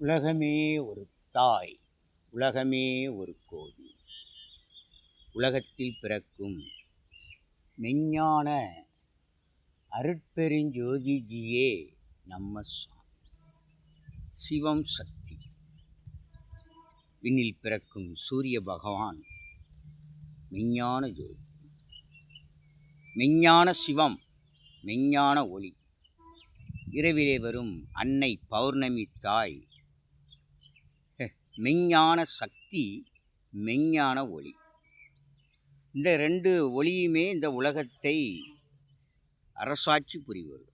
உலகமே ஒரு தாய், உலகமே ஒரு கோவில். உலகத்தில் பிறக்கும் மெஞ்ஞான அருட்பெருஞ்சோதிஜியே நம்ம சிவம் சக்தி. விண்ணில் பிறக்கும் சூரிய பகவான் மெஞ்ஞான ஜோதி, மெஞ்ஞான சிவம், மெஞ்ஞான ஒளி. இரவிலே வரும் அன்னை பௌர்ணமி தாய் மெஞ்ஞான சக்தி, மெஞ்ஞான ஒளி. இந்த ரெண்டு ஒளியுமே இந்த உலகத்தை அரசாட்சி புரிவது.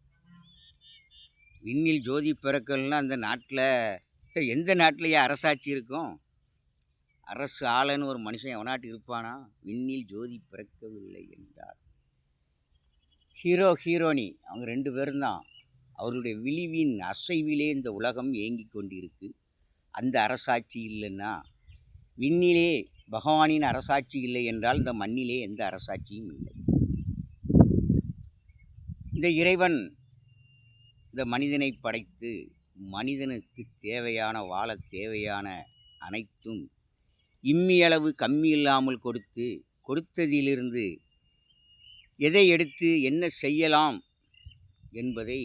விண்ணில் ஜோதி பிறக்கல்னா அந்த நாட்டில் எந்த நாட்டிலேயே அரசாட்சி இருக்கும்? அரசு ஆளன்னு ஒரு மனுஷன் எவனாட்டு இருப்பானா? விண்ணில் ஜோதி பிறக்கவில்லை என்றார். ஹீரோ ஹீரோனி அவங்க ரெண்டு பேரும் தான். அவருடைய விழிவின் அசைவிலே இந்த உலகம் ஏங்கி கொண்டிருக்கு. அந்த அரசாட்சி இல்லைன்னா, விண்ணிலே பகவானின் அரசாட்சி இல்லை என்றால் இந்த மண்ணிலே எந்த அரசாட்சியும் இல்லை. இந்த இறைவன் இந்த மனிதனை படைத்து மனிதனுக்கு தேவையான வாழ தேவையான அனைத்தும் இம்மியளவு கம்மி இல்லாமல் கொடுத்ததிலிருந்து எதை எடுத்து என்ன செய்யலாம் என்பதை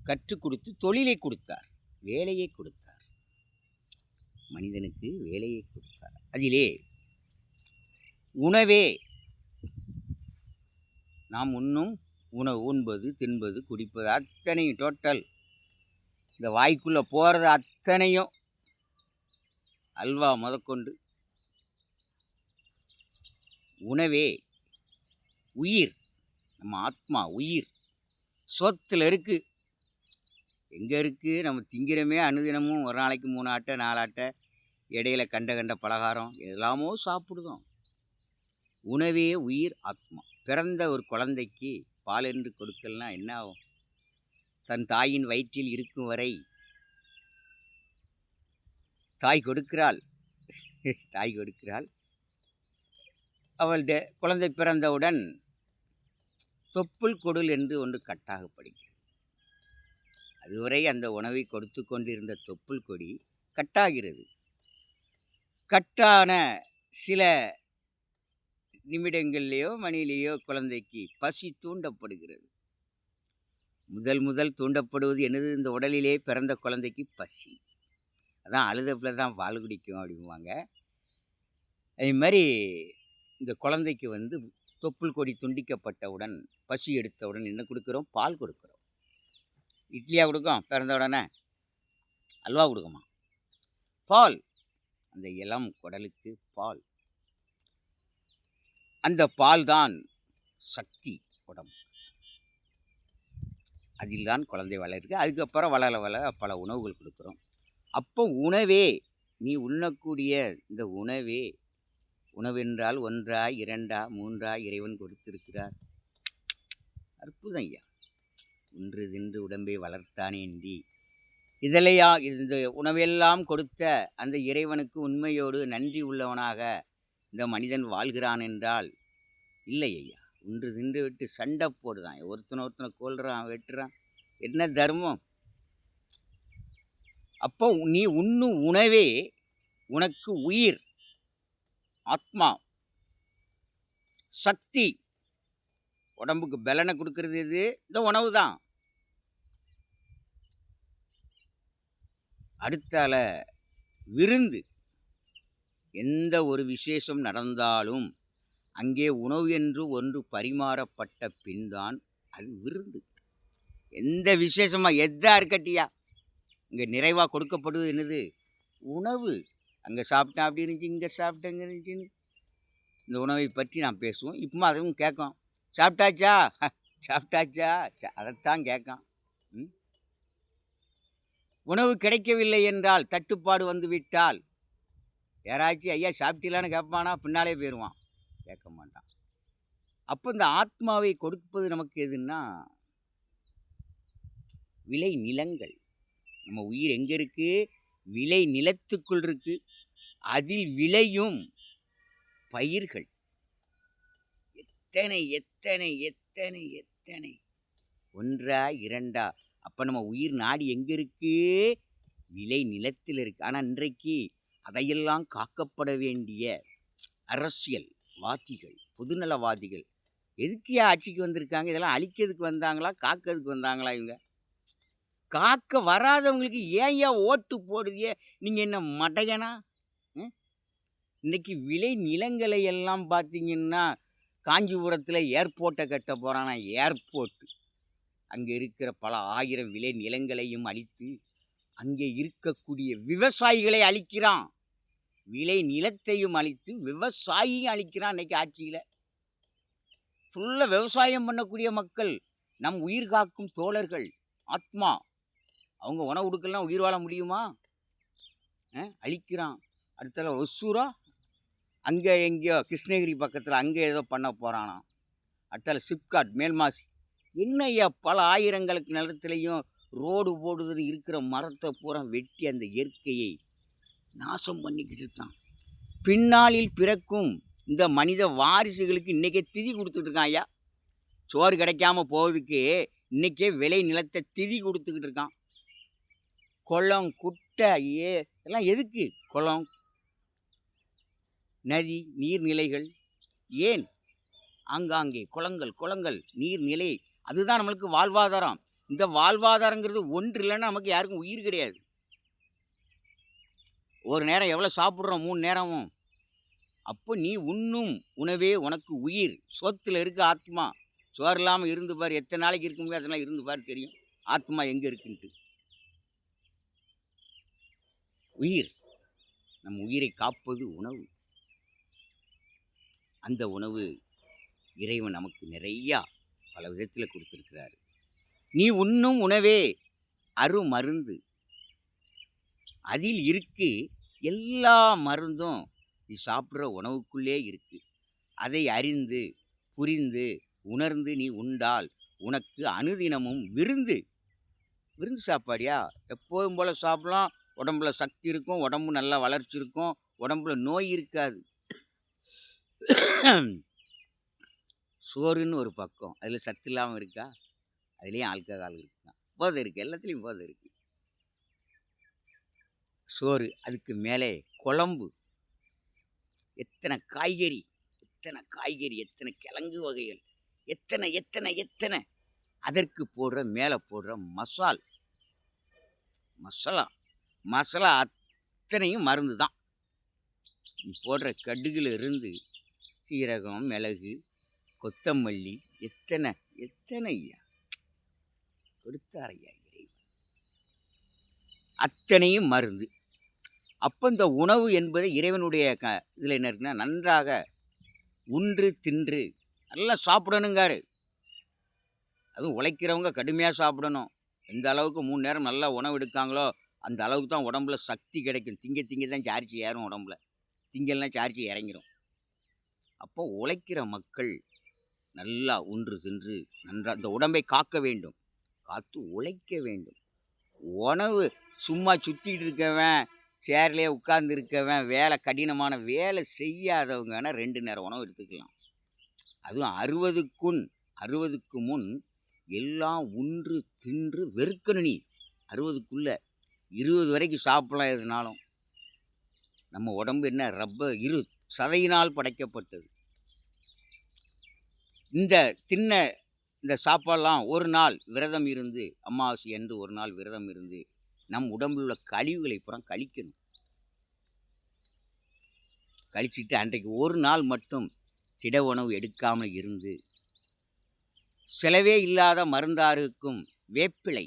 கற்றுக் கொடுத்து தொழிலை கொடுத்தார், வேலையை கொடுத்தார். மனிதனுக்கு வேலையை கொடுத்தார். அதிலே உணவே நாம் உண்பது, தின்பது, குடிப்பது அத்தனையும் டோட்டல் இந்த வாய்க்குள்ளே போகிறது அத்தனையும், அல்வா முதற்கொண்டு உணவே உயிர். நம்ம ஆத்மா உயிர் சோத்தில் இருக்குது. எங்கே இருக்குது? நம்ம திங்கிறமே அனுதினமும் ஒரு நாளைக்கு 3 ஆட்டை 4 ஆட்டை, இடையில கண்ட பலகாரம் எல்லாமோ சாப்பிடுதோம். உணவே உயிர் ஆத்மா. பிறந்த ஒரு குழந்தைக்கு பால் என்று கொடுக்கலனா என்ன ஆகும்? தன் தாயின் வயிற்றில் இருக்கும் வரை தாய் கொடுக்கிறாள். அவளுடைய குழந்தை பிறந்தவுடன் தொப்புள் கொடல் என்று ஒன்று கட்டாகப்படுகிறது. அதுவரை அந்த உணவை கொடுத்து கொண்டிருந்த தொப்புள் கொடி கட்டாகிறது. கட்டான சில நிமிடங்கள்லேயோ மணிலேயோ குழந்தைக்கு பசி தூண்டப்படுகிறது. முதல் தூண்டப்படுவது என்னது? இந்த உடலிலே பிறந்த குழந்தைக்கு பசி. அதான் அழுதப்பில் தான் பால் குடிக்கும் அப்படிங்குவாங்க. அதே மாதிரி இந்த குழந்தைக்கு தொப்புள் கொடி துண்டிக்கப்பட்டவுடன், பசி எடுத்தவுடன் என்ன கொடுக்குறோம்? பால் கொடுக்குறோம். இட்லியாக கொடுக்கும் பிறந்த உடனே? அல்வா கொடுக்குமா? பால். அந்த இளம் குடலுக்கு பால். அந்த பால் தான் சக்தி உடம்பு. அதில் தான் குழந்தை வளருக்கு. அதுக்கப்புறம் வளர பல உணவுகள் கொடுக்குறோம். அப்போ உணவே, நீ உண்ணக்கூடிய இந்த உணவே, உணவென்றால் 1 2 3 இறைவன் கொடுத்திருக்கிறார். அற்புதம் ஐயா. ஒன்று தின்று உடம்பை வளர்த்தானேன்றி இதழையா இந்த உணவெல்லாம் கொடுத்த அந்த இறைவனுக்கு உண்மையோடு நன்றி உள்ளவனாக இந்த மனிதன் வாழ்கிறான் என்றால் இல்லை ஐயா. ஒன்று தின்று விட்டு சண்டை போடுதான், ஒருத்தனை கொல்றான், வெட்டுறான். என்ன தர்மம்? அப்போ நீ உண்ணும் உணவே உனக்கு உயிர், ஆத்மா, சக்தி. உடம்புக்கு பலனை கொடுக்கறது எது? இந்த உணவு தான். அடுத்தால விருந்து. எந்த ஒரு விசேஷம் நடந்தாலும் அங்கே உணவு என்று ஒன்று பரிமாறப்பட்ட பின்தான் அது விருந்து. எந்த விசேஷமாக எதா இருக்கட்டியா, இங்கே நிறைவாக கொடுக்கப்படுவது என்னது? உணவு. அங்கே சாப்பிட்டேன் அப்படி இருந்துச்சு, இங்கே சாப்பிட்டேங்க இருந்துச்சுன்னு இந்த உணவை பற்றி நாம் பேசுவோம். இப்போ அதுவும் கேட்கும், சாப்பிட்டாச்சா சாப்பிட்டாச்சா, அதைத்தான் கேட்கும். உணவு கிடைக்கவில்லை என்றால், தட்டுப்பாடு வந்து விட்டால் யாராச்சும் ஐயா சாப்பிட்டீங்களான்னு கேட்பானா? பின்னாலே போயிடுவான், கேட்க மாட்டான். அப்போ இந்த ஆத்மாவை கொடுப்பது நமக்கு எதுன்னா விளை நிலங்கள். நம்ம உயிர் எங்கே இருக்குது? விளை நிலத்துக்குள் இருக்குது. அதில் விளையும் பயிர்கள் எத்தனை எத்தனை எத்தனை எத்தனை, 1 2. அப்போ நம்ம உயிர் நாடி எங்கே இருக்குது? விளை நிலத்தில் இருக்குது. ஆனால் இன்றைக்கு அதையெல்லாம் காக்கப்பட வேண்டிய அரசியல்வாதிகள், பொதுநலவாதிகள் எதுக்கு ஆட்சிக்கு வந்திருக்காங்க? இதெல்லாம் அழிக்கிறதுக்கு வந்தாங்களா, காக்கிறதுக்கு வந்தாங்களா? இவங்க காக்க வராதவங்களுக்கு ஏன் ஓட்டு போடுதிய? நீங்கள் என்ன மடையனா? இன்னைக்கு விளை நிலங்களை எல்லாம் பார்த்தீங்கன்னா, காஞ்சிபுரத்தில் ஏர்போர்ட்டை கட்ட போகிறானா, ஏர்போர்ட்டு. அங்கே இருக்கிற பல ஆயிரம் விளை நிலங்களையும் அழித்து அங்கே இருக்கக்கூடிய விவசாயிகளை அழிக்கிறான். விளை நிலத்தையும் அழித்து விவசாயியும் அழிக்கிறான். இன்னைக்கு ஆட்சியில் ஃபுல்லாக விவசாயம் பண்ணக்கூடிய மக்கள், நம் உயிர் காக்கும் தோழர்கள், ஆத்மா. அவங்க உணவு கொடுக்கலாம் உயிர் வாழ முடியுமா? அழிக்கிறான். அடுத்த ஒசூரா அங்கே எங்கேயோ கிருஷ்ணகிரி பக்கத்தில் அங்கே ஏதோ பண்ண போகிறானா. அடுத்தால சிப்காட் மேல்மாசி. என்னையா பல ஆயிரங்களுக்கு நிலத்துலையும் ரோடு போடுதுன்னு இருக்கிற மரத்தை பூரா வெட்டி அந்த இயற்கையை நாசம் பண்ணிக்கிட்டு இருக்கான். பின்னாளில் பிறக்கும் இந்த மனித வாரிசுகளுக்கு இன்றைக்கே திதி கொடுத்துட்டு இருக்கான் ஐயா. சோறு கிடைக்காம போவதுக்கு இன்றைக்கே விளை நிலத்தை திதி கொடுத்துக்கிட்டு இருக்கான். குளம் குட்டை எல்லாம் எதுக்கு? குளம், நதி, நீர்நிலைகள். ஏன் ஆங்காங்கே குளங்கள் நீர்நிலை, அதுதான் நம்மளுக்கு வாழ்வாதாரம். இந்த வாழ்வாதாரங்கிறது ஒன்று இல்லைன்னா நமக்கு யாருக்கும் உயிர் கிடையாது. ஒரு நேரம் எவ்வளோ சாப்பிட்றோம்? 3 நேரமும். அப்போ நீ உண்ணும் உணவே உனக்கு உயிர். சோத்தில் இருக்க ஆத்மா. சோறு இல்லாமல் இருந்து பார், எத்தனை நாளைக்கு இருக்க முடியாது, அதெல்லாம் இருந்து பார், தெரியும் ஆத்மா எங்கே இருக்குன்ட்டு. உயிர், நம் உயிரை காப்பது உணவு. அந்த உணவு இறைவன் நமக்கு நிறையா பல விதத்தில் கொடுத்துருக்கிறாரு. நீ உண்ணும் உணவே அருமருந்து. அதில் இருக்கு எல்லா மருந்தும் நீ சாப்பிட்ற உணவுக்குள்ளே இருக்கு. அதை அறிந்து புரிந்து உணர்ந்து நீ உண்டால் உனக்கு அனுதினமும் விருந்து. விருந்து சாப்பாடியா? எப்போதும் போல் சாப்பிடலாம். உடம்புல சக்தி இருக்கும், உடம்பு நல்லா வளர்ச்சி இருக்கும், உடம்புல நோய் இருக்காது. சோறுன்னு ஒரு பக்கம், அதில் சத்து இல்லாமல் இருக்கா? அதுலேயும் ஆல்கஹால் இருக்குதா? போதை இருக்குது, எல்லாத்துலேயும் போதை இருக்குது. சோறு, அதுக்கு மேலே குழம்பு, எத்தனை காய்கறி, எத்தனை கிழங்கு வகைகள், எத்தனை அதற்கு போடுற மேலே போடுற மசாலா அத்தனையும் மருந்து தான். போடுற கடுகுல இருந்து சீரகம், மிளகு, கொத்தமல்லி, எத்தனை ஐயா கொடுத்தாரையா இறைவன். அத்தனையும் மருந்து. அப்போ இந்த உணவு என்பது இறைவனுடைய இதில் என்ன இருக்குன்னா, நன்றாக உன்று தின்று நல்லா சாப்பிடணுங்காரு. அதுவும் உழைக்கிறவங்க கடுமையாக சாப்பிடணும். எந்த அளவுக்கு 3 நேரம் நல்லா உணவு எடுக்காங்களோ அந்த அளவுக்கு தான் உடம்புல சக்தி கிடைக்கும். திங்க தான் சார்ஜ் ஏறும் உடம்புல, திங்கெல்லாம் சார்ஜ் இறங்கிடும். அப்போ உழைக்கிற மக்கள் நல்லா உன்று தின்று நன்றாக இந்த உடம்பை காக்க வேண்டும், காத்து உழைக்க வேண்டும். உணவு சும்மா சுற்றிக்கிட்டு இருக்கவன், சேர்லேயே உட்கார்ந்து இருக்கவன், கடினமான வேலை செய்யாதவங்கன்னா 2 நேரம் உணவு எடுத்துக்கலாம். அதுவும் 60க்கு முன் எல்லாம் உன்று தின்று வெறுக்கணும். நீ 60க்குள்ளே 20 வரைக்கும் சாப்பிடலாம். எதுனாலும் நம்ம உடம்பு என்ன சதையினால் படைக்கப்பட்டது. இந்த சாப்பாடெல்லாம் ஒரு நாள் விரதம் இருந்து, அமாவாசை என்று ஒரு நாள் விரதம் இருந்து நம் உடம்பில் உள்ள கழிவுகளை புறம் கழிக்கணும். கழிச்சிட்டு அன்றைக்கு ஒரு நாள் மட்டும் திட உணவு எடுக்காமல் இருந்து, செலவே இல்லாத மருந்தாருக்கும் வேப்பிலை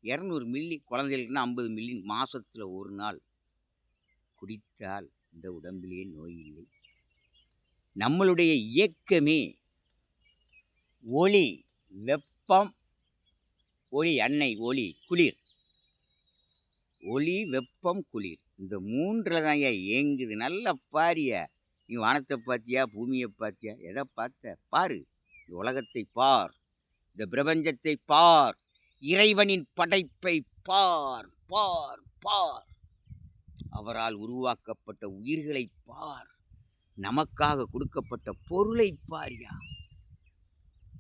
200 மில்லி, குழந்தைகளுக்குன்னா 50 மில்லி மாதத்தில் ஒரு நாள் குடித்தால் இந்த உடம்பிலே நோய் இல்லை. நம்மளுடைய இயக்கமே ஒளி, வெப்பம், ஒளி, எண்ணெய், ஒளி, குளிர். ஒளி, வெப்பம், குளிர், இந்த 3ல் தான் இயங்குது. நல்லா பாரியா. நீ வானத்தை பார்த்தியா, பூமியை பார்த்தியா, எதை பார்த்த? பாரு, இந்த உலகத்தை பார், இந்த பிரபஞ்சத்தை பார், இறைவனின் படைப்பை பார் பார் பார். அவரால் உருவாக்கப்பட்ட உயிர்களை பார், நமக்காக கொடுக்கப்பட்ட பொருளை பாரியா.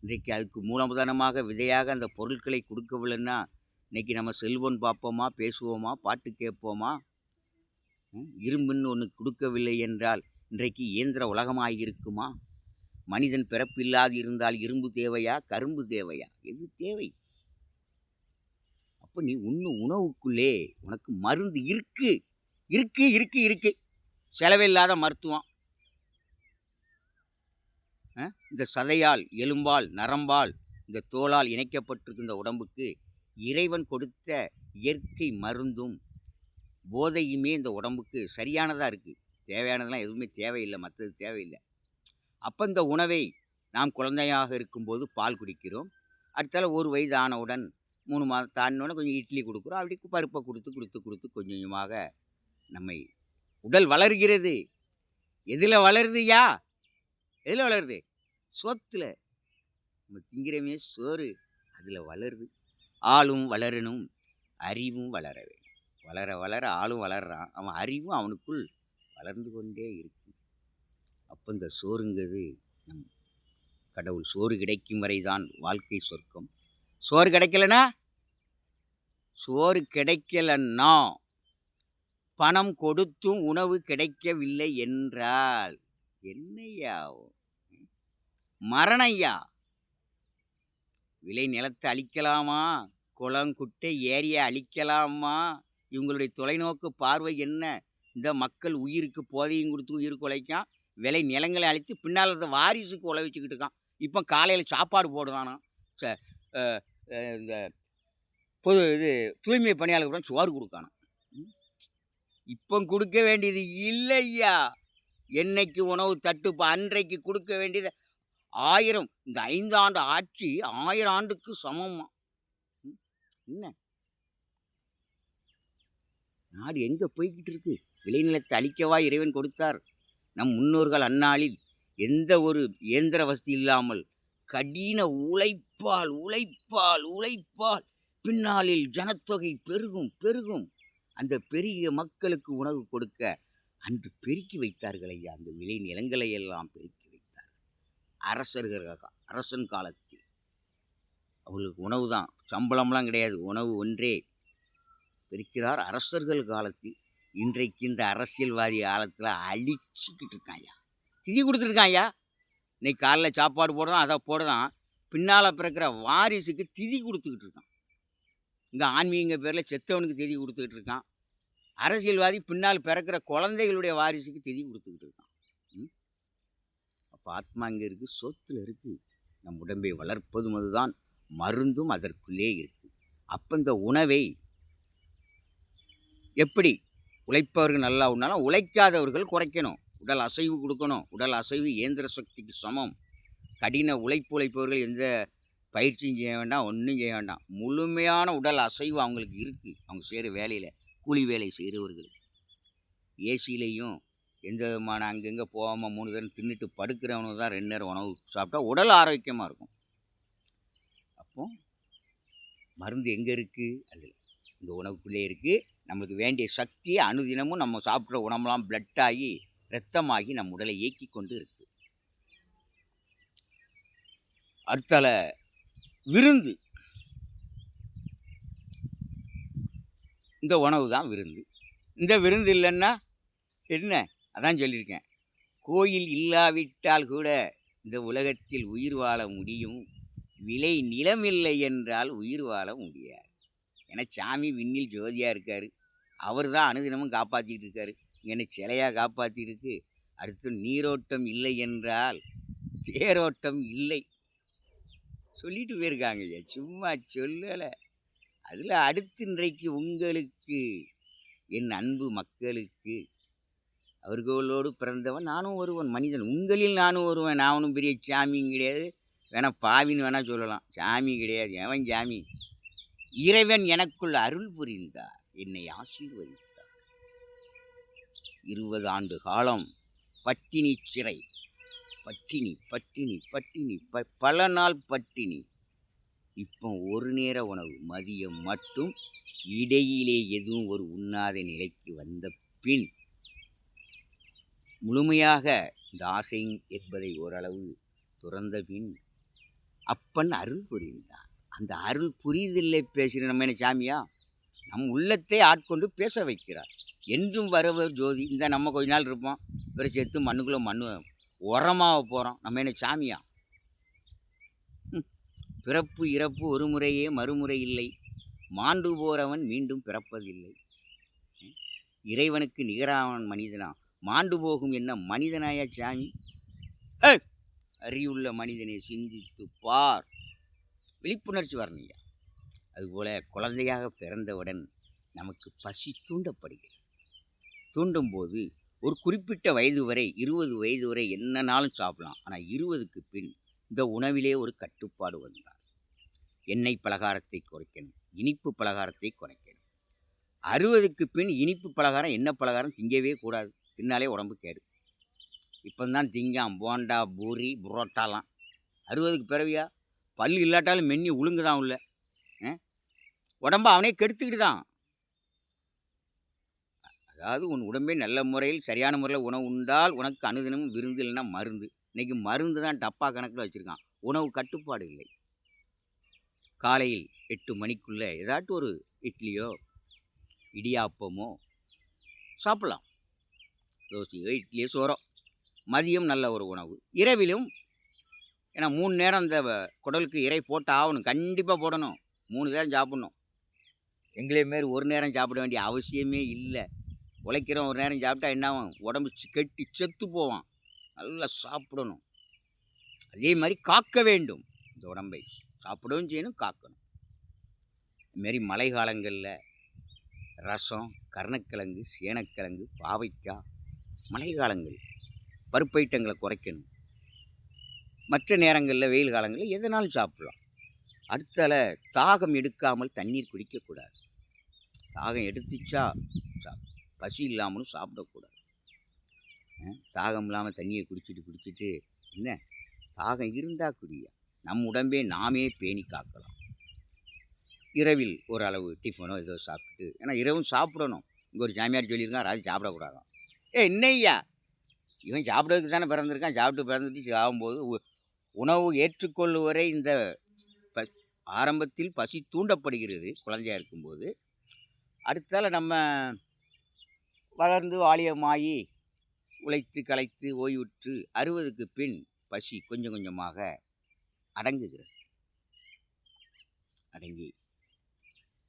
இன்றைக்கு அதுக்கு மூலதனமாக விதையாக அந்த பொருட்களை கொடுக்கவில்லைன்னா இன்றைக்கி நம்ம செல்போன் பார்ப்போமா, பேசுவோமா, பாட்டு கேட்போமா? இரும்புன்னு ஒன்று கொடுக்கவில்லை என்றால் இன்றைக்கு இயந்திர உலகமாகியிருக்குமா? மனிதன் பிறப்பில்லாது இருந்தால் இரும்பு தேவையா, கரும்பு தேவையா? எது தேவை? அப்போ நீ உண்ணும் உணவுக்குள்ளே உனக்கு மருந்து இருக்கு இருக்கு இருக்கு இருக்கு. செலவில்லாத மருத்துவம். இந்த சதையால், எலும்பால், நரம்பால், இந்த தோலால் இணைக்கப்பட்டிருக்கின்ற உடம்புக்கு இறைவன் கொடுத்த இயற்கை மருந்தும் போதையுமே இந்த உடம்புக்கு சரியானதாக இருக்குது. தேவையானதெல்லாம் எதுவுமே தேவையில்லை, மற்றது தேவையில்லை. அப்போ இந்த உணவை நாம் குழந்தையாக இருக்கும்போது பால் குடிக்கிறோம். அடுத்தால 1 வயது ஆனவுடன் 3 மாதம் தாண்டினோடனே கொஞ்சம் இட்லி கொடுக்குறோம். அப்படி பருப்பை கொடுத்து கொடுத்து கொடுத்து கொஞ்சம் கொஞ்சமாக நம்மை உடல் வளர்கிறது. எதில் வளருதுயா? எதில் வளருது? சோத்தில். நம்ம திங்கிறமே சோறு, அதில் வளருது. ஆளும் வளரணும், அறிவும் வளர வேண்டும். வளர வளர ஆளும் வளர்றான், அவன் அறிவும் அவனுக்குள் வளர்ந்து கொண்டே இருக்கு. அப்போ இந்த சோறுங்கிறது நம் கடவுள் சோறு கிடைக்கும் வரை தான் வாழ்க்கை சொர்க்கம். சோறு கிடைக்கலன்னா பணம் கொடுத்தும் உணவு கிடைக்கவில்லை என்றால் என்னையா மரணையா? விளை நிலத்தை அழிக்கலாமா? குளம் குட்டை ஏரியை அழிக்கலாமா? இவங்களுடைய தொலைநோக்கு பார்வை என்ன? இந்த மக்கள் உயிருக்கு போதையும் கொடுத்து உயிர் குலைக்கான், விளை நிலங்களை அழித்து பின்னால் அந்த வாரிசுக்கு உழவிச்சுக்கிட்டு இருக்கான். இப்போ காலையில் சாப்பாடு போடுவானா? இந்த தூய்மை பணியாளர்கள் சோறு கொடுக்கானா? இப்போ கொடுக்க வேண்டியது இல்லையா? என்னைக்கு உணவு தட்டுப்பு அன்றைக்கு கொடுக்க வேண்டியது 1000. இந்த 5 ஆண்டு ஆட்சி 1000 ஆண்டுக்கு சமமா? என்ன நாடு எங்கே போய்கிட்டு இருக்கு? விளைநிலத்தை அழிக்கவா இறைவன் கொடுத்தார்? நம் முன்னோர்கள் அந்நாளில் எந்த ஒரு இயந்திர வசதி இல்லாமல் கடின உழைப்பால் உழைப்பால் உழைப்பால் பின்னாளில் ஜனத்தொகை பெருகும் பெருகும். அந்த பெரிய மக்களுக்கு உணவு கொடுக்க அன்று பெருக்கி வைத்தார்கள் ஐயா. அந்த விளை நிலங்களை எல்லாம் பெருக்கி வைத்தார் அரசன் காலத்தில். அவங்களுக்கு உணவு தான், சம்பளம்லாம் கிடையாது, உணவு ஒன்றே. பெருக்கிறார் அரசர்கள் காலத்தில். இன்றைக்கு இந்த அரசியல்வாதி காலத்தில் அழிச்சுக்கிட்டு இருக்காயா, திதி கொடுத்துருக்காயா. இன்னைக்கு காலைல சாப்பாடு போடுறான், அதை போடுறான், பின்னால் பிறக்கிற வாரிசுக்கு திதி கொடுத்துக்கிட்டு இருக்கான். இங்கே ஆன்மீக பேரில் செத்தவனுக்கு திதி கொடுத்துக்கிட்டு இருக்கான். அரசியல்வாதி பின்னால் பிறக்கிற குழந்தைகளுடைய வாரிசுக்கு திதி கொடுத்துக்கிட்டு இருக்கான். அப்போ ஆத்மா இங்கே இருக்குது, சொத்தில் இருக்குது. நம் உடம்பை வளர்ப்பதும் அதுதான், மருந்தும் அதற்குள்ளே இருக்குது. அப்போ இந்த உணவை எப்படி உழைப்பவர்கள் நல்லா உண்ணாலும் உழைக்காதவர்கள் குறைக்கணும். உடல் அசைவு கொடுக்கணும். உடல் அசைவு இயந்திர சக்திக்கு சமம். கடின உழைப்பவர்கள் எந்த பயிற்சியும் செய்ய வேண்டாம், ஒன்றும் செய்ய வேண்டாம். முழுமையான உடல் அசைவு அவங்களுக்கு இருக்குது. அவங்க செய்கிற வேலையில், கூலி வேலை செய்கிறவர்களுக்கு. ஏசிலையும் எந்த விதமான அங்கங்கே போகாமல் 3 நேரம் தின்னுட்டு படுக்கிறவனுக்கு தான் 2 நேரம் உணவு சாப்பிட்டா உடல் ஆரோக்கியமாக இருக்கும். அப்போ மருந்து எங்கே இருக்குது? அதில் இந்த உணவுக்குள்ளே இருக்குது. நம்மளுக்கு வேண்டிய சக்தியை அனுதினமும் நம்ம சாப்பிட்ற உணவுலாம் பிளட் ஆகி இரத்தமாகி நம் உடலை இயக்கி கொண்டு இருக்குது. அடுத்தால விருந்து. இந்த உணவு தான் விருந்து. இந்த விருந்து இல்லைன்னா என்ன? அதான் சொல்லியிருக்கேன், கோயில் இல்லாவிட்டால் கூட இந்த உலகத்தில் உயிர் வாழ முடியும், விளை நிலம் இல்லை என்றால் உயிர் வாழ முடியாது. ஏன்னா சாமி விண்ணில் ஜோதியாக இருக்கார், அவர் தான் அனுதினமும் காப்பாற்றிட்டு இருக்காரு. என்னை சிலையாக காப்பாற்றிட்டு இருக்கு. அடுத்து நீரோட்டம் இல்லை என்றால் தேரோட்டம் இல்லை சொல்லிட்டு போயிருக்காங்க ஐயா, சும்மா சொல்லலை. அதில் அடுத்து இன்றைக்கு உங்களுக்கு என் அன்பு மக்களுக்கு, அவர்களோடு பிறந்தவன் நானும் ஒருவன், மனிதன் உங்களில் நானும் ஒருவன். நான் ஒன்றும் பெரிய சாமியும் கிடையாது, வேணா பாவின்னு வேணால் சொல்லலாம், சாமி கிடையாது. எவன் சாமி? இறைவன் எனக்குள் அருள் புரிந்தார், என்னை ஆசீர்வதித்தார். 20 ஆண்டு காலம் பட்டினி சிறை, பட்டினி பட்டினி பட்டினி, பல நாள் பட்டினி. இப்போ ஒரு நேர உணவு, மதியம் மட்டும். இடையிலே எதுவும் ஒரு உண்ணாத நிலைக்கு வந்த பின் முழுமையாக இந்த ஆசை என்பதை ஓரளவு துறந்த பின் அப்பன் அருள் புரிந்தார். அந்த அருள் புரிதலை பேசுகிற நம்ம என்ன சாமியா? நம் உள்ளத்தை ஆட்கொண்டு பேச வைக்கிறார். என்றும் வருவர் ஜோதி. இந்த நம்ம கொஞ்ச நாள் இருப்போம், பிறகு செத்து மண்ணுக்குள்ளே மண்ணு உரமாக போகிறோம். நம்ம என்ன சாமியா? பிறப்பு இறப்பு ஒரு முறையே மறுமுறை இல்லை, மாண்டு போகிறவன் மீண்டும் பிறப்பதில்லை. இறைவனுக்கு நிகராவன் மனிதனா, மாண்டு போகும் என்ன மனிதனாயா சாமி? அறிவுள்ள மனிதனை சிந்தித்து பார். விழிப்புணர்ச்சி வரணுங்க. அதுபோல் குழந்தையாக பிறந்தவுடன் நமக்கு பசி தூண்டப்படுகிறது. தூண்டும்போது ஒரு குறிப்பிட்ட வயது வரை 20 வயது வரை என்னன்னாலும் சாப்பிடலாம். ஆனால் 20க்கு பின் இந்த உணவிலே ஒரு கட்டுப்பாடு வந்தார். எண்ணெய் பலகாரத்தை குறைக்கணும், இனிப்பு பலகாரத்தை குறைக்கணும். 60க்கு பின் இனிப்பு பலகாரம் எண்ணெய் பலகாரம் திங்கவே கூடாது. தின்னாலே உடம்பு கேடு. இப்போ தான் திங்கான் போண்டா பூரி புரோட்டாலாம். 60க்கு பிறவியா பல் இல்லாட்டாலும் மென்னி உளுங்குதான் உள்ள. உடம்பை அவனே கெடுத்துக்கிட்டு தான். அதாவது உன் உடம்பே நல்ல முறையில் சரியான முறையில் உணவு உண்டால் உனக்கு அனுதினமும் விருந்து, இல்லைன்னா மருந்து. இன்றைக்கி மருந்து தான் டப்பா கணக்கில் வச்சுருக்கான். உணவு கட்டுப்பாடு இல்லை. காலையில் 8 மணிக்குள்ளே ஏதாட்டும் ஒரு இட்லியோ இடியாப்பமோ சாப்பிட்லாம். தோசையோ இட்லியோ சோறோ. மதியம் நல்ல ஒரு உணவு. இரவிலும் ஏன்னா 3 நேரம் இந்த குடலுக்கு இறை போட்டு ஆகணும், கண்டிப்பாக போடணும். 3 நேரம் சாப்பிட்ணும். எங்களே மாரி ஒரு நேரம் சாப்பிட வேண்டிய அவசியமே இல்லை. உழைக்கிறோம் ஒரு நேரம் சாப்பிட்டா என்ன ஆகும்? உடம்பு கெட்டி செத்து போவான். நல்லா சாப்பிடணும். அதே மாதிரி காக்க வேண்டும். இந்த உடம்பை சாப்பிடவும் செய்யணும், காக்கணும். இதுமாரி மழை காலங்களில் ரசம், கருணக்கிழங்கு, சேனக்கிழங்கு, பாவைக்காய், மழை காலங்கள் பருப்பு ஐட்டங்களை குறைக்கணும். மற்ற நேரங்களில் வெயில் காலங்களில் எதனாலும் சாப்பிடலாம். அடுத்தால தாகம் எடுக்காமல் தண்ணீர் குடிக்கக்கூடாது. தாகம் எடுத்துச்சா பசி இல்லாமலும் சாப்பிடக்கூடாது. தாகம் இல்லாமல் தண்ணியை குடிச்சிட்டு என்ன தாகம் இருந்தால் குடியா. நம் உடம்பே நாமே பேணி காக்கலாம். இரவில் ஓரளவு டிஃபனோ ஏதோ சாப்பிட்டுட்டு, ஏன்னா இரவும் சாப்பிடணும். இங்கே ஒரு சாமியார் சொல்லியிருக்கான், அது சாப்பிடக்கூடாதான். என்னையா இவன் சாப்பிட்றதுக்கு தானே பிறந்திருக்கான், சாப்பிட்டு பிறந்துட்டு சாகும்போது உணவு ஏற்றுக்கொள்ளுவரை இந்த ஆரம்பத்தில் பசி தூண்டப்படுகிறது குழந்தையாக இருக்கும்போது. அடுத்தால நம்ம வளர்ந்து வாலியமாகி உழைத்து களைத்து ஓய்வுற்று 60க்கு பின் பசி கொஞ்சம் கொஞ்சமாக அடங்குகிறது. அடங்கி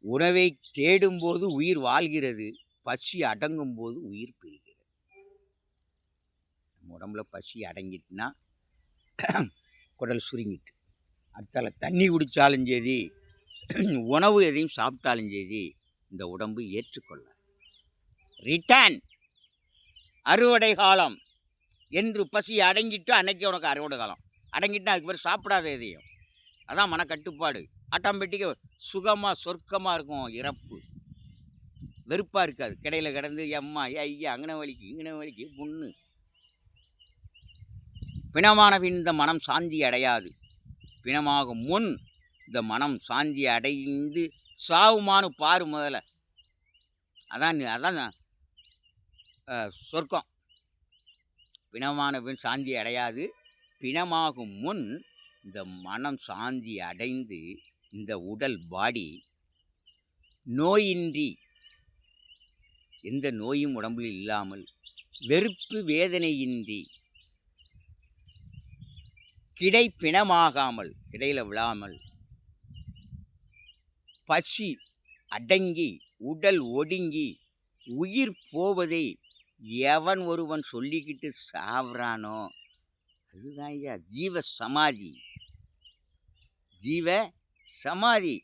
உணவை தேடும்போது உயிர் வாழ்கிறது, பசி அடங்கும் போது உயிர் பெறுகிறது. நம்ம உடம்புல பசி அடங்கிட்டுனா குடல் சுருங்கிட்டு, அடுத்தால தண்ணி குடித்தாலும் சரி, உணவு எதையும் சாப்பிட்டாலும் சரி, இந்த உடம்பு ஏற்றுக்கொள்ள ரிட்டர்ன் அறுவடை காலம் என்று பசி அடங்கிட்டு அன்னைக்கு உனக்கு அறுவடை காலம். அடங்கிட்டு அதுக்கு பிறகு சாப்பிடாத எதையும். அதான் மனக்கட்டுப்பாடு. ஆட்டோமேட்டிக்காக சுகமாக சொர்க்கமாக இருக்கும். இறப்பு வெறுப்பாக இருக்காது. கடையில் கிடந்து எம்மா ஐயா அங்கன வலிக்கு புண்ணு. பிணமான பின் இந்த மனம் சாந்தி அடையாது. பிணமாகும் முன் இந்த மனம் சாந்தி அடைந்து சாவுமானு பாரு முதல்ல. அதான் சொர்க்கம். பிணமான பின் சாந்தி அடையாது. பிணமாகும் முன் இந்த மனம் சாந்தி அடைந்து இந்த உடல் பாடி நோயின்றி, எந்த நோயும் உடம்பில் இல்லாமல், வெறுப்பு வேதனையின்றி, கிடை பிணமாகாமல், இடையில விழாமல், பசி அடங்கி உடல் ஒடுங்கி உயிர் போவதை எவன் ஒருவன் சொல்லிக்கிட்டு சாவுறானோ அதுதான் ஐயா ஜீவ சமாதி. ஜீவ சமாதி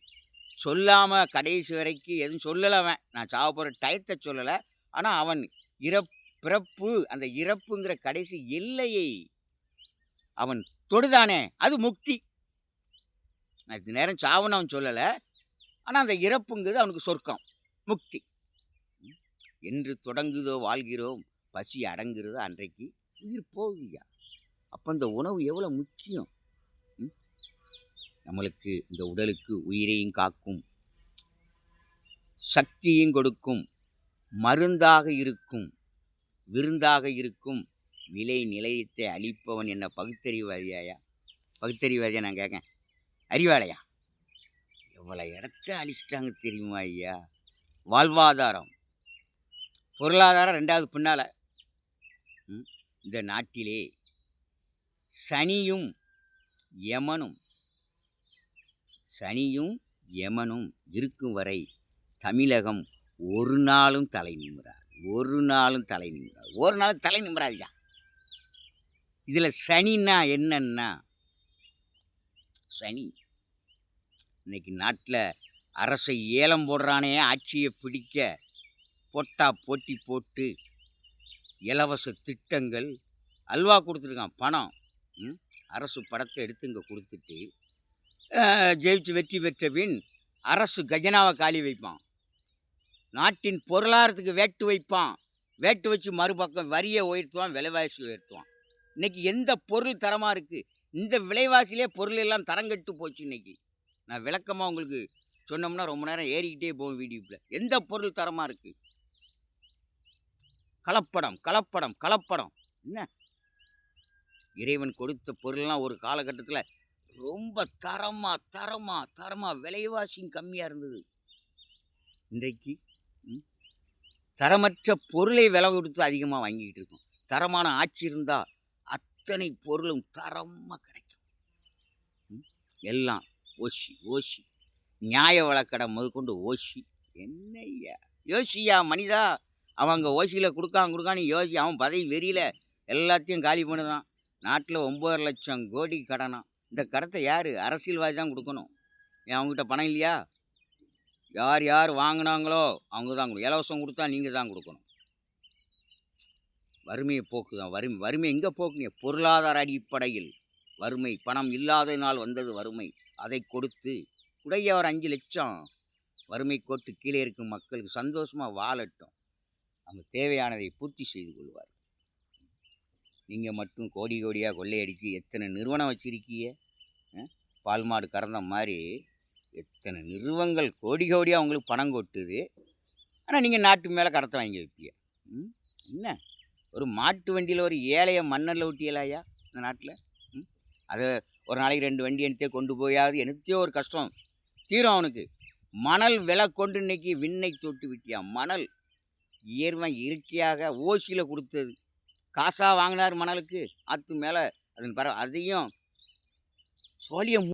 சொல்லாமல் கடைசி வரைக்கும் எதுவும் சொல்லலை. அவன் நான் சாவ போகிற டயத்தை சொல்லலை. ஆனால் அவன் பிறப்பு, அந்த இறப்புங்கிற கடைசி எல்லையை அவன் தொடுதானே, அது முக்தி. அது நேரம் சாவுன்னு அவன் சொல்லலை. ஆனால் அந்த இறப்புங்கிறது அவனுக்கு சொர்க்கம், முக்தி. என்று தொடங்குதோ வாழ்கிறோம், பசி அடங்குறதோ அன்றைக்கு உயிர் போகுதுயா. அப்போ இந்த உணவு எவ்வளோ முக்கியம். நம்மளுக்கு இந்த உடலுக்கு உயிரையும் காக்கும், சக்தியையும் கொடுக்கும், மருந்தாக இருக்கும், விருந்தாக இருக்கும். விலை நிலையத்தை அளிப்பவன் என்ன பகுத்தறிவாதியாயா? பகுத்தறிவாதியா நான் கேட்கேன், அறிவாளையா? எவ்வளோ இடத்த அழிச்சிட்டாங்க தெரியுமா ஐயா? வாழ்வாதாரம், பொருளாதாரம் 2வது பின்னால். இந்த நாட்டிலே சனியும் யமனும் சனியும் யமனும் இருக்கும் வரை தமிழகம் ஒரு நாளும் தலை நிமிராது. ஒரு நாளும் தலை நிமிராது. ஒரு நாளும் தலை நிமிராதுயா. இதில் சனின்னா என்னன்னா, சனி இன்னைக்கு நாட்டில் அரசை ஏலம் போடுறானே ஆட்சியை பிடிக்க. போட்டா போட்டி போட்டு இலவச திட்டங்கள், அல்வா கொடுத்துருக்கான் பணம். அரசு படத்தை எடுத்து இங்கே கொடுத்துட்டு ஜெயிச்சு வெற்றி பெற்ற பின் அரசு கஜனாவை காலி வைப்பான். நாட்டின் பொருளாதாரத்துக்கு வேட்டு வைப்பான். வேட்டு வச்சு மறுபக்கம் வரியை உயர்த்துவான், விலைவாசி உயர்த்துவான். இன்றைக்கி எந்த பொருள் தரமாக இருக்குது? இந்த விலைவாசியிலே பொருள் எல்லாம் தரங்கட்டு போச்சு. இன்றைக்கி நான் விளக்கமாக உங்களுக்கு சொன்னோம்னா ரொம்ப நேரம் ஏறிக்கிட்டே போகும் வீடியோவில். எந்த பொருள் தரமாக இருக்குது? கலப்படம் கலப்படம் கலப்படம். என்ன இறைவன் கொடுத்த பொருள்லாம் ஒரு காலகட்டத்தில் ரொம்ப தரமாக விலைவாசியும் கம்மியாக இருந்தது. இன்றைக்கு தரமற்ற பொருளை விலை கொடுத்து அதிகமாக வாங்கிக்கிட்டு இருக்கோம். தரமான ஆட்சி இருந்தால் அத்தனை பொருளும் தரமாக கிடைக்கும். எல்லாம் ஓசி நியாய வழக்கடை முதற்கொண்டு ஓசி. என்னையா யோசியா மனிதா? அவங்க ஓசியில் கொடுக்கான்னு யோசி. அவன் பதவி வெறியில் எல்லாத்தையும் காலி பண்ணுதான். நாட்டில் 9 லட்சம் கோடி கடனா. இந்த கடத்தை யார்? அரசியல்வாதி தான் கொடுக்கணும். ஏன் அவங்ககிட்ட பணம் இல்லையா? யார் வாங்கினாங்களோ அவங்க தான் கொடுக்கணும். இலவசம் கொடுத்தா நீங்கள் தான் கொடுக்கணும். வறுமையை போக்கு தான். வறுமை எங்கே போக்குங்க? பொருளாதார அடிப்படையில் வறுமை. பணம் இல்லாததினால் வந்தது வறுமை. அதை கொடுத்து உடைய ஒரு 5 லட்சம் வறுமை கோட்டு கீழே இருக்கும் மக்களுக்கு சந்தோஷமாக வாழட்டும். அவங்க தேவையானதை பூர்த்தி செய்து கொள்வார். நீங்கள் மட்டும் கோடியாக கொள்ளையடித்து எத்தனை நிறுவனம் வச்சுருக்கீங்க? பால் மாடு கறந்த மாதிரி எத்தனை நிறுவனங்கள் கோடியாக அவங்களுக்கு பணம் கொட்டுது. ஆனால் நீங்கள் நாட்டு மேலே கடத்தை வாங்கி வைப்பீங்க. என்ன ஒரு மாட்டு வண்டியில் ஒரு ஏழையை மண்ணரில் ஊட்டியலாயா இந்த நாட்டில்? அதை ஒரு நாளைக்கு 2 வண்டி எடுத்தே கொண்டு போயாவது என்னத்தையோ ஒரு கஷ்டம் தீரும் அவனுக்கு. மணல் விலை கொண்டு இன்னைக்கு விண்ணை தொட்டு விட்டியா? மணல் இயற்கையாக ஓசியில் கொடுத்தது. காசாக வாங்கினார் மணலுக்கு. ஆற்று மேலே அதன் அதையும் சோழியம்